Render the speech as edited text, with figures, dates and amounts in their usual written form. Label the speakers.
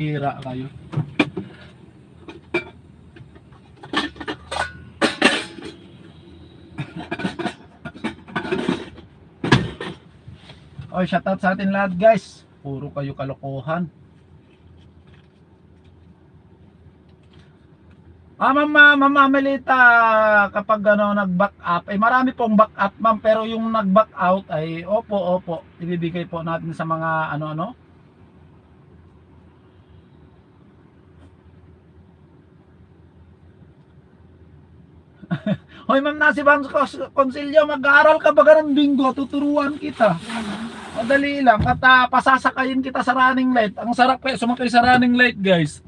Speaker 1: Hira kayo. Oy, shoutout sa atin lahat guys. Puro kayo kalokohan. Ma'am Amelita, kapag ano nag-back up, ay marami pong back up ma'am, pero yung nag-back out ay opo, ibibigay po natin sa mga ano-ano. Hoy ma'am Nasi Bang Consilio, mag-aaral ka ba ng bingo? Tuturuan kita. Madali lang, at pasasakayin kita sa running light. Ang sarap sumakay sa running light guys.